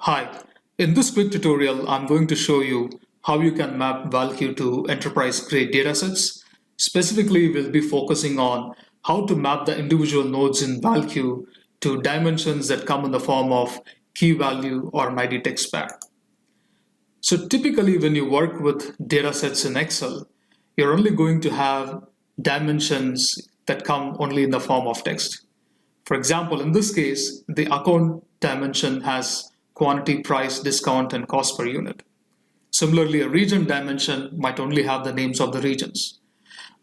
Hi, in this quick tutorial, I'm going to show you how you can map ValQ to enterprise-grade datasets. Specifically, we'll be focusing on how to map the individual nodes in ValQ to dimensions that come in the form of key value or an ID-Desc pair. So typically, when you work with datasets in Excel, you're only going to have dimensions that come only in the form of text. For example, in this case, the account dimension has quantity, price, discount, and cost per unit. Similarly, a region dimension might only have the names of the regions.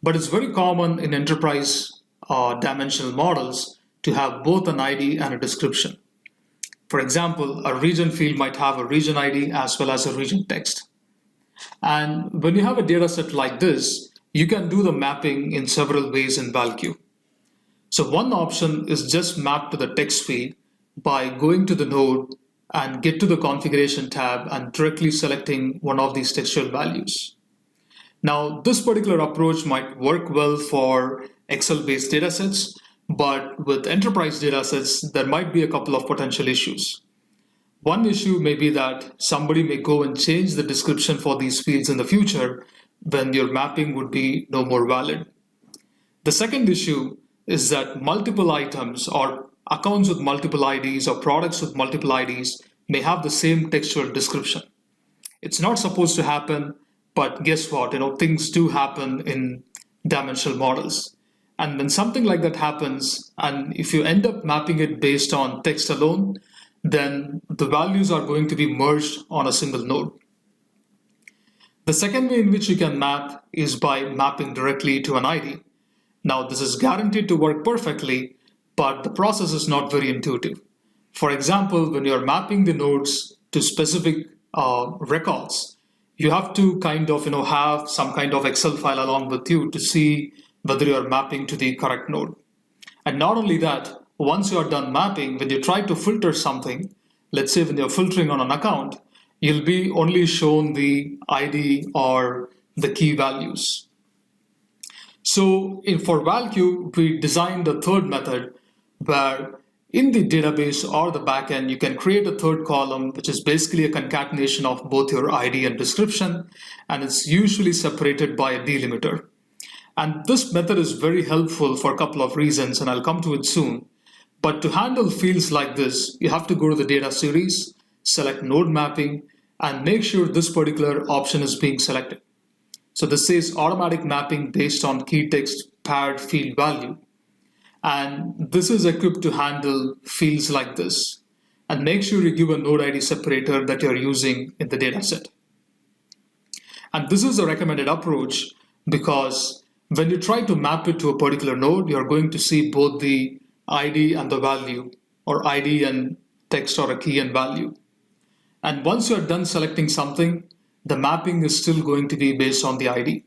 But it's very common in enterprise dimensional models to have both an ID and a description. For example, a region field might have a region ID as well as a region text. And when you have a data set like this, you can do the mapping in several ways in ValQ. So one option is just map to the text field by going to the node and get to the configuration tab and directly selecting one of these textual values. Now, this particular approach might work well for Excel-based datasets, but with enterprise datasets, there might be a couple of potential issues. One issue may be that somebody may go and change the description for these fields in the future when your mapping would be no more valid. The second issue is that multiple items or accounts with multiple IDs or products with multiple IDs may have the same textual description. It's not supposed to happen, but guess what? Things do happen in dimensional models. And when something like that happens, and if you end up mapping it based on text alone, then the values are going to be merged on a single node. The second way in which you can map is by mapping directly to an ID. Now, this is guaranteed to work perfectly, but the process is not very intuitive. For example, when you're mapping the nodes to specific records, you have to have some kind of Excel file along with you to see whether you're mapping to the correct node. And not only that, once you're done mapping, when you try to filter something, let's say when you're filtering on an account, you'll be only shown the ID or the key values. So for ValQ, we designed a third method where in the database or the backend, you can create a third column, which is basically a concatenation of both your ID and description, and it's usually separated by a delimiter. And this method is very helpful for a couple of reasons, and I'll come to it soon. But to handle fields like this, you have to go to the data series, select node mapping, and make sure this particular option is being selected. So this says automatic mapping based on key text paired field value. And this is equipped to handle fields like this. And make sure you give a node ID separator that you're using in the dataset. And this is a recommended approach because when you try to map it to a particular node, you're going to see both the ID and the value, or ID and text or a key and value. And once you're done selecting something, the mapping is still going to be based on the ID.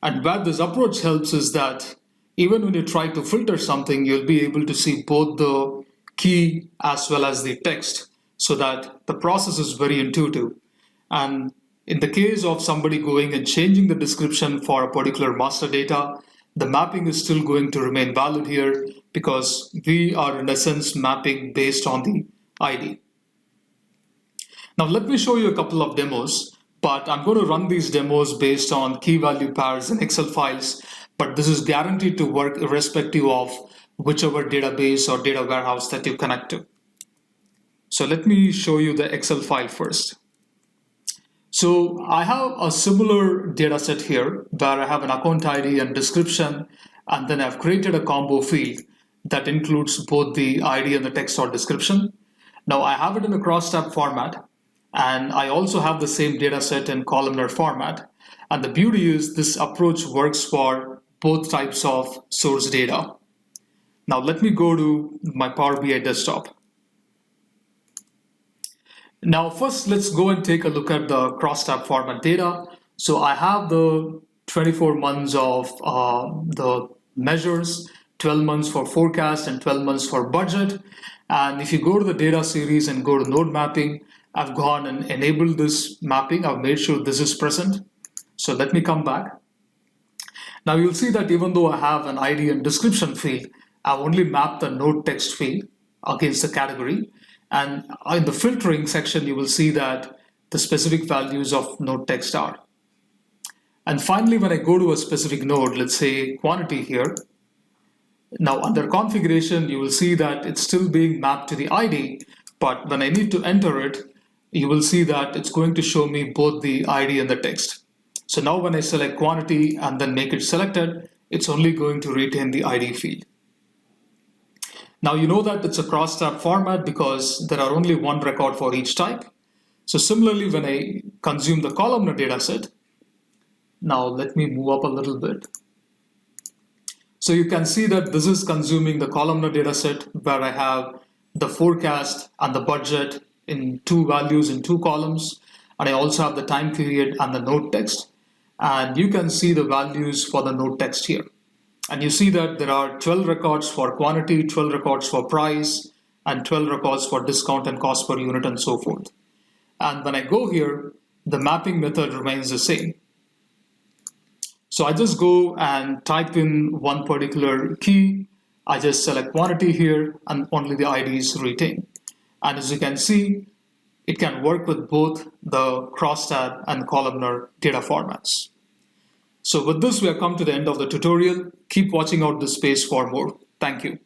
And where this approach helps is that even when you try to filter something, you'll be able to see both the key as well as the text so that the process is very intuitive. And in the case of somebody going and changing the description for a particular master data, the mapping is still going to remain valid here because we are in essence mapping based on the ID. Now let me show you a couple of demos, but I'm going to run these demos based on key value pairs in Excel files, but this is guaranteed to work irrespective of whichever database or data warehouse that you connect to. So let me show you the Excel file first. So I have a similar data set here where I have an account ID and description, and then I've created a combo field that includes both the ID and the text or description. Now I have it in a cross-tab format, and I also have the same data set in columnar format. And the beauty is this approach works for both types of source data. Now let me go to my Power BI desktop. Now first, let's go and take a look at the cross-tab format data. So I have the 24 months of the measures, 12 months for forecast and 12 months for budget. And if you go to the data series and go to node mapping, I've gone and enabled this mapping. I've made sure this is present. So let me come back. Now you'll see that even though I have an ID and description field, I've only mapped the node text field against the category. And in the filtering section, you will see that the specific values of node text are. And finally, when I go to a specific node, let's say quantity here, now under configuration, you will see that it's still being mapped to the ID, but when I need to enter it, you will see that it's going to show me both the ID and the text. So now when I select quantity and then make it selected, it's only going to retain the ID field. Now you know that it's a cross-tab format because there are only one record for each type. So similarly, when I consume the columnar dataset, now let me move up a little bit. So you can see that this is consuming the columnar dataset where I have the forecast and the budget in two values in two columns. And I also have the time period and the node text. And you can see the values for the node text here. And you see that there are 12 records for quantity, 12 records for price, and 12 records for discount and cost per unit and so forth. And when I go here, the mapping method remains the same. So I just go and type in one particular key. I just select quantity here and only the ID is retained. And as you can see, it can work with both the crosstab and columnar data formats. So with this, we have come to the end of the tutorial. Keep watching out this space for more. Thank you.